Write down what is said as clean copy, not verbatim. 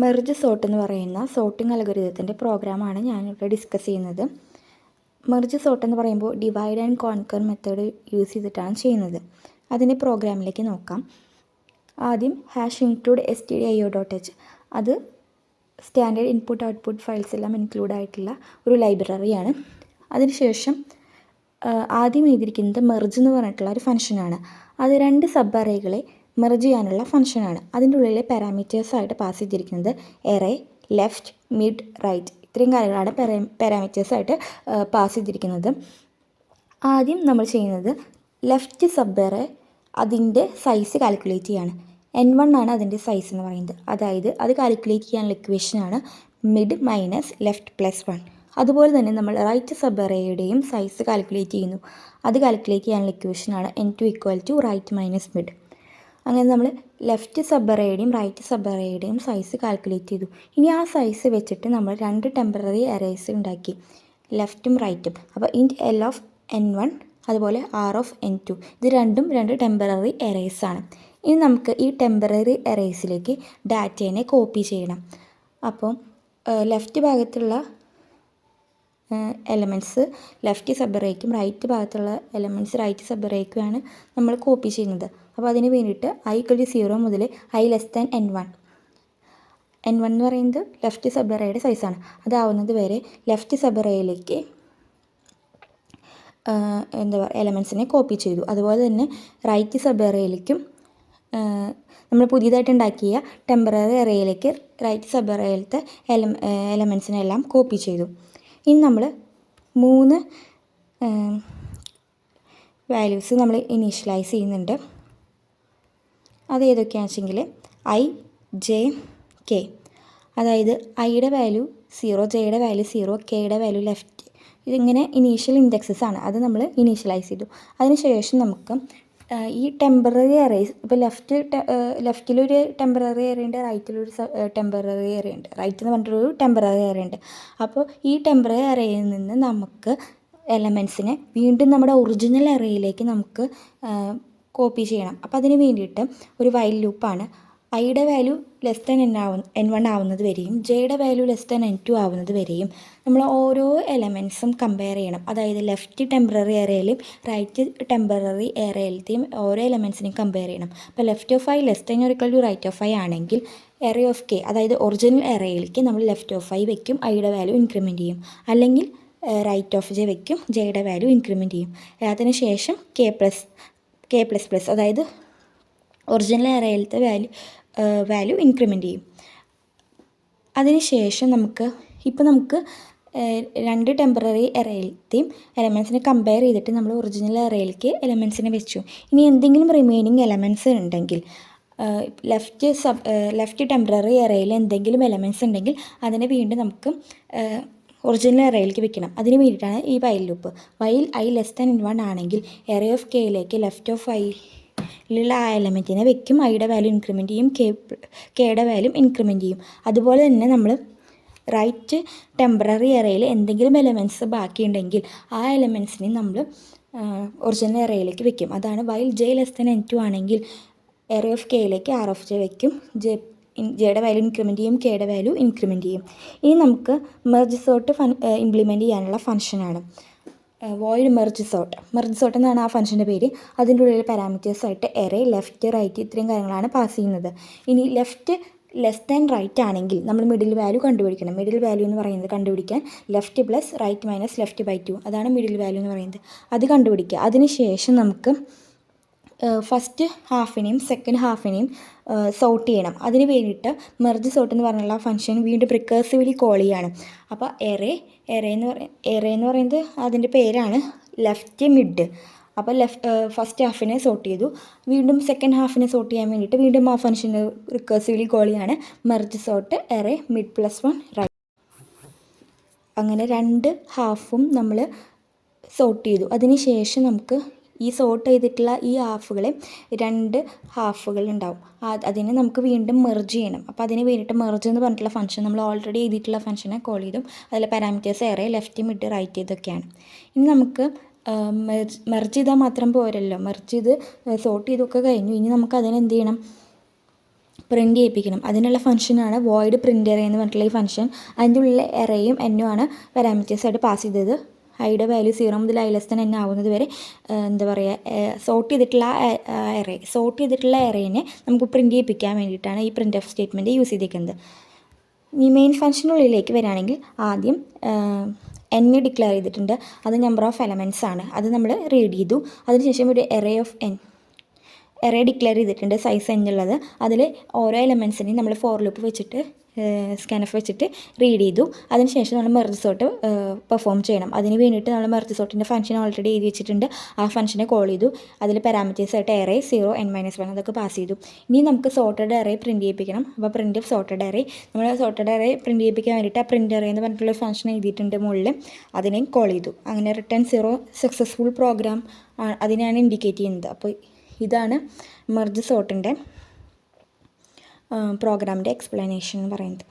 Merge sort എന്ന് പറയുന്ന sorting അൽഗോരിതത്തിൻ്റെ പ്രോഗ്രാമാണ് ഞാനിവിടെ ഡിസ്കസ് ചെയ്യുന്നത്. മെർജ് സോർട്ട് എന്ന് പറയുമ്പോൾ divide and conquer method use ചെയ്തിട്ടാണ് ചെയ്യുന്നത്. അതിൻ്റെ പ്രോഗ്രാമിലേക്ക് നോക്കാം. ആദ്യം #include_stdio.h അത് സ്റ്റാൻഡേർഡ് ഇൻപുട്ട് ഔട്ട്പുട്ട് ഫയൽസ് എല്ലാം ഇൻക്ലൂഡ് ആയിട്ടുള്ള ഒരു ലൈബ്രറിയാണ്. അതിനുശേഷം ആദ്യം എഴുതിയിരിക്കുന്നത് മെർജ് എന്ന് പറഞ്ഞിട്ടുള്ള ഒരു ഫംഗ്ഷനാണ്. അത് 2 സബ് അറേകളെ മെർജ് ചെയ്യാനുള്ള ഫംഗ്ഷനാണ്. അതിൻ്റെ ഉള്ളിലെ പാരാമീറ്റേഴ്സായിട്ട് പാസ് ചെയ്തിരിക്കുന്നത് എറേ, ലെഫ്റ്റ്, മിഡ്, റൈറ്റ് ഇത്രയും കാര്യങ്ങളാണ് പാരാമീറ്റേഴ്സായിട്ട് പാസ് ചെയ്തിരിക്കുന്നത്. ആദ്യം നമ്മൾ ചെയ്യുന്നത് ലെഫ്റ്റ് സബ് എറേ അതിൻ്റെ സൈസ് കാൽക്കുലേറ്റ് ചെയ്യാണ്. N1 ആണ് അതിൻ്റെ സൈസ് എന്ന് പറയുന്നത്. അതായത് അത് കാൽക്കുലേറ്റ് ചെയ്യാനുള്ള ഇക്വേഷനാണ് മിഡ് മൈനസ് ലെഫ്റ്റ് പ്ലസ് 1. അതുപോലെ തന്നെ നമ്മൾ റൈറ്റ് സബ് എറേയുടെയും സൈസ് കാൽക്കുലേറ്റ് ചെയ്യുന്നു. അത് കാൽക്കുലേറ്റ് ചെയ്യാനുള്ള ഇക്വേഷനാണ് N2 = റൈറ്റ് മൈനസ് മിഡ്. അങ്ങനെ നമ്മൾ ലെഫ്റ്റ് സബ് എറേയുടെയും റൈറ്റ് സബ് എറേയുടെയും സൈസ് കാൽക്കുലേറ്റ് ചെയ്തു. ഇനി ആ സൈസ് വെച്ചിട്ട് നമ്മൾ 2 ടെമ്പററി എറേസ് ഉണ്ടാക്കി, ലെഫ്റ്റും റൈറ്റും. അപ്പോൾ ഇൻറ്റ് L of N1 അതുപോലെ R of N2 ഇത് രണ്ടും 2 ടെമ്പററി എറേസാണ്. ഇനി നമുക്ക് ഈ ടെമ്പററി എറേസിലേക്ക് ഡാറ്റേനെ കോപ്പി ചെയ്യണം. അപ്പോൾ ലെഫ്റ്റ് ഭാഗത്തുള്ള എലമെൻറ്റ്സ് ലെഫ്റ്റ് സബ് എറേക്കും റൈറ്റ് ഭാഗത്തുള്ള എലമെൻറ്റ്സ് റൈറ്റ് സബ് എറേക്കുമാണ് നമ്മൾ കോപ്പി ചെയ്യുന്നത്. അപ്പോൾ അതിന് വേണ്ടിയിട്ട് i=0 മുതൽ i<n1 എന്ന് പറയുന്നത് ലെഫ്റ്റ് സബ് എറേയുടെ സൈസാണ്. അതാവുന്നത് വരെ ലെഫ്റ്റ് സബ് എറേയിലേക്ക് എലമെൻറ്റ്സിനെ കോപ്പി ചെയ്തു. അതുപോലെ തന്നെ റൈറ്റ് സബ് എറേയിലേക്കും നമ്മൾ പുതിയതായിട്ട് ഉണ്ടാക്കിയ ടെമ്പററി എറേയിലേക്ക് റൈറ്റ് സബ് എറേയിലത്തെ എലമെൻറ്റ്സിനെല്ലാം കോപ്പി ചെയ്തു. ഇനി നമ്മൾ 3 വാല്യൂസ് നമ്മൾ ഇനീഷ്യലൈസ് ചെയ്യുന്നുണ്ട്. അത് ഏതൊക്കെയാണെന്ന് വെച്ചെങ്കിൽ i, j, k. അതായത് ഐയുടെ വാല്യൂ 0, ജെയുടെ വാല്യൂ 0, കെയുടെ വാല്യൂ ലെഫ്റ്റ്. ഇതിങ്ങനെ ഇനീഷ്യൽ ഇൻഡെക്സസ് ആണ്. അത് നമ്മൾ ഇനീഷ്യലൈസ് ചെയ്തു. അതിനുശേഷം നമുക്ക് ഈ ടെമ്പററി എറേസ് ഇപ്പോൾ ലെഫ്റ്റിലൊരു ടെമ്പററി എറയുണ്ട്, റൈറ്റിലൊരു ടെമ്പററി എറയുണ്ട്. റൈറ്റ് എന്ന് പറഞ്ഞിട്ടൊരു ടെമ്പററി എറയുണ്ട്. അപ്പോൾ ഈ ടെമ്പററി എറയിൽ നിന്ന് നമുക്ക് എലമെൻറ്റ്സിനെ വീണ്ടും നമ്മുടെ ഒറിജിനൽ എറയിലേക്ക് നമുക്ക് കോപ്പി ചെയ്യണം. അപ്പോൾ അതിന് വേണ്ടിയിട്ട് ഒരു വൈൽ ലൂപ്പാണ്. ഐയുടെ വാല്യൂ N1 ആവുന്നത് വരെയും ജെയുടെ വാല്യൂ N2 ആവുന്നത് വരെയും നമ്മൾ ഓരോ എലമെൻറ്റ്സും കമ്പയർ ചെയ്യണം. അതായത് ലെഫ്റ്റ് ടെമ്പററി എറയിലും റൈറ്റ് ടെമ്പററി എറയിലത്തെയും ഓരോ എലമെൻറ്റ്സിനെയും കമ്പയർ ചെയ്യണം. അപ്പോൾ left of i < right of i ആണെങ്കിൽ എറേ ഓഫ് k അതായത് ഒറിജിനൽ എറയിലേക്ക് നമ്മൾ ലെഫ്റ്റ് ഓഫ് i വെക്കും, ഐയുടെ വാല്യൂ ഇൻക്രിമെൻറ്റ് ചെയ്യും. അല്ലെങ്കിൽ റൈറ്റ് ഓഫ് j വെക്കും, ജെയുടെ വാല്യൂ ഇൻക്രിമെൻറ്റ് ചെയ്യും. അതിനുശേഷം k++ അതായത് ഒറിജിനൽ എറയിലത്തെ വാല്യൂ ഇൻക്രിമെൻറ്റ് ചെയ്യും. അതിനുശേഷം നമുക്ക് 2 ടെമ്പററി എറയിലത്തെയും എലമെൻറ്റ്സിനെ കമ്പയർ ചെയ്തിട്ട് നമ്മൾ ഒറിജിനൽ എറയിലേക്ക് എലമെൻറ്റ്സിനെ വെച്ചു. ഇനി എന്തെങ്കിലും റിമൈനിങ് എലമെൻറ്റ്സ് ഉണ്ടെങ്കിൽ ലെഫ്റ്റ് ടെമ്പററി എറയിൽ എന്തെങ്കിലും എലമെൻറ്റ്സ് ഉണ്ടെങ്കിൽ അതിനെ വീണ്ടും നമുക്ക് ഒറിജിനൽ എറയിലേക്ക് വെക്കണം. അതിന് വേണ്ടിയിട്ടാണ് ഈ വൈൽ ലൂപ്പ്. വൈൽ i<n1 ആണെങ്കിൽ എറേ ഓഫ് കെയിലേക്ക് ലെഫ്റ്റ് ഓഫ് ഐയിലുള്ള ആ എലമെൻറ്റിനെ വെക്കും, ഐയുടെ വാല്യൂ ഇൻക്രിമെൻറ്റ് ചെയ്യും, കെയുടെ വാല്യൂ ഇൻക്രിമെൻറ്റ് ചെയ്യും. അതുപോലെ തന്നെ നമ്മൾ റൈറ്റ് ടെമ്പററി എറയിൽ എന്തെങ്കിലും എലമെൻറ്റ്സ് ബാക്കിയുണ്ടെങ്കിൽ ആ എലമെൻറ്റ്സിനെ നമ്മൾ ഒറിജിനൽ എറയിലേക്ക് വെക്കും. അതാണ് വൈൽ j<n2 ആണെങ്കിൽ എറേ ഓഫ് കെയിലേക്ക് R of j വെക്കും, ജെയുടെ വാല്യൂ ഇൻക്രിമെൻറ്റ് ചെയ്യും, കെയുടെ വാല്യൂ ഇൻക്രിമെൻറ്റ് ചെയ്യും. ഇനി നമുക്ക് മെർജ് സോർട്ട് ഇംപ്ലിമെൻറ്റ് ചെയ്യാനുള്ള ഫംഗ്ഷനാണ് വോയിഡ് മെർജ് സോർട്ട് എന്നാണ് ആ ഫംഗ്ഷൻ്റെ പേര്. അതിൻ്റെ ഉള്ളിൽ പാരാമീറ്റേഴ്സായിട്ട് എറേ, ലെഫ്റ്റ്, റൈറ്റ് ഇത്രയും കാര്യങ്ങളാണ് പാസ് ചെയ്യുന്നത്. ഇനി ലെഫ്റ്റ് റൈറ്റ് ആണെങ്കിൽ നമ്മൾ മിഡിൽ വാല്യൂ കണ്ടുപിടിക്കണം. മിഡിൽ വാല്യൂ എന്ന് പറയുന്നത് കണ്ടുപിടിക്കാൻ left plus right minus left by 2 അതാണ് മിഡിൽ വാല്യൂ എന്ന് പറയുന്നത്. അത് കണ്ടുപിടിക്കുക. അതിനുശേഷം നമുക്ക് ഫസ്റ്റ് ഹാഫിനെയും സെക്കൻഡ് ഹാഫിനെയും സോർട്ട് ചെയ്യണം. അതിന് വേണ്ടിയിട്ട് മെർജ് സോർട്ട് എന്ന് പറഞ്ഞുള്ള ഫംഗ്ഷൻ വീണ്ടും റിക്കേഴ്സീവ്ലി കോൾ ചെയ്യാണ്. അപ്പോൾ എറേ എന്ന് പറയുന്നത് അതിൻ്റെ പേരാണ് ലെഫ്റ്റ് മിഡ്. അപ്പോൾ ഫസ്റ്റ് ഹാഫിനെ സോർട്ട് ചെയ്തു. വീണ്ടും സെക്കൻഡ് ഹാഫിനെ സോർട്ട് ചെയ്യാൻ വേണ്ടിയിട്ട് വീണ്ടും ആ ഫംഗ്ഷൻ റിക്കേഴ്സീവ്ലി കോൾ ചെയ്യാണ് merge sort array mid +1 right. അങ്ങനെ 2 ഹാഫും നമ്മൾ സോർട്ട് ചെയ്തു. അതിന് ശേഷം നമുക്ക് ഈ സോർട്ട് ചെയ്തിട്ടുള്ള ഈ ഹാഫുകളെ 2 ഹാഫുകൾ ഉണ്ടാവും. അതിനെ നമുക്ക് വീണ്ടും മെർജ് ചെയ്യണം. അപ്പോൾ അതിന് വേണ്ടിയിട്ട് മെർജ് എന്ന് പറഞ്ഞിട്ടുള്ള ഫംഗ്ഷൻ നമ്മൾ ഓൾറെഡി എഴുതിയിട്ടുള്ള ഫംഗ്ഷനെ കോൾ ചെയ്തും അതിലെ parameters array, left, mid, right ഇതൊക്കെയാണ്. ഇനി നമുക്ക് മെർജ് ചെയ്താൽ മാത്രം പോരല്ലോ, മെർജ് ചെയ്ത് സോർട്ട് ചെയ്തൊക്കെ കഴിഞ്ഞു. ഇനി നമുക്ക് അതിനെന്ത് ചെയ്യണം, പ്രിൻറ്റ് ചെയ്യിപ്പിക്കണം. അതിനുള്ള ഫംഗ്ഷനാണ് വോയിഡ് പ്രിൻ്റ് എറേ എന്ന് പറഞ്ഞിട്ടുള്ള ഈ ഫംഗ്ഷൻ. അതിൻ്റെ ഉള്ളിൽ എറേയും എന്നും ആണ് പാരാമീറ്റേഴ്സായിട്ട് പാസ് ചെയ്തത്. ഐയുടെ വാല്യൂ 0 മുതൽ i ലെസ് ദാൻ n ആവുന്നത് വരെ എന്താ പറയുക സോർട്ട് ചെയ്തിട്ടുള്ള എറേനെ നമുക്ക് പ്രിൻറ്റ് ചെയ്യിപ്പിക്കാൻ വേണ്ടിയിട്ടാണ് ഈ പ്രിൻ്റ് എഫ് സ്റ്റേറ്റ്മെൻറ്റ് യൂസ് ചെയ്തിരിക്കുന്നത്. ഈ മെയിൻ ഫംഗ്ഷനുള്ളിലേക്ക് വരികയാണെങ്കിൽ ആദ്യം n ഡിക്ലെയർ ചെയ്തിട്ടുണ്ട്. അത് നമ്പർ ഓഫ് എലമെൻറ്റ്സ് ആണ്. അത് നമ്മൾ റീഡ് ചെയ്തു. അതിനുശേഷം ഒരു എറേ ഡിക്ലെയർ ചെയ്തിട്ടുണ്ട് സൈസ് n ഉള്ളത്. അതിൽ ഓരോ എലമെൻറ്റ്സിനെയും നമ്മൾ ഫോർ ലൂപ്പ് വെച്ചിട്ട് സ്കാൻഎഫ് വെച്ചിട്ട് റീഡ് ചെയ്തു. അതിനുശേഷം നമ്മൾ മെർജ് സോർട്ട് പെർഫോം ചെയ്യണം. അതിന് വേണ്ടിയിട്ട് നമ്മൾ മെർജ് സോർട്ടിൻ്റെ ഫംഗ്ഷൻ ഓൾറെഡി എഴുതി വെച്ചിട്ടുണ്ട്. ആ ഫംഗ്ഷനെ കോൾ ചെയ്തു. അതിൽ പാരാമീറ്റേഴ്സായിട്ട് എറേ 0 n-1 അതൊക്കെ പാസ് ചെയ്തു. ഇനി നമുക്ക് സോർട്ടഡ് എറേ പ്രിൻറ്റ് ചെയ്യിപ്പിക്കണം. അപ്പോൾ പ്രിൻ്റ് ഓഫ് സോർട്ടഡ് എറേ, നമ്മൾ സോർട്ടഡ് എറേ പ്രിൻറ്റ് ചെയ്യിപ്പിക്കാൻ വേണ്ടിയിട്ട് ആ പ്രിൻ്റ് എറേ എന്ന് പറഞ്ഞിട്ടുള്ള ഫംഗ്ഷൻ എഴുതിയിട്ടുണ്ട് മുകളിൽ. അതിനെയും കോൾ ചെയ്തു. അങ്ങനെ റിട്ടേൺ 0 സക്സസ്ഫുൾ പ്രോഗ്രാം അതിനെയാണ് ഇൻഡിക്കേറ്റ് ചെയ്യുന്നത്. അപ്പോൾ ഇതാണ് മെർജ് സോർട്ടിൻ്റെ പ്രോഗ്രാമിൻ്റെ എക്സ്പ്ലനേഷൻ എന്ന് പറയുന്നത്.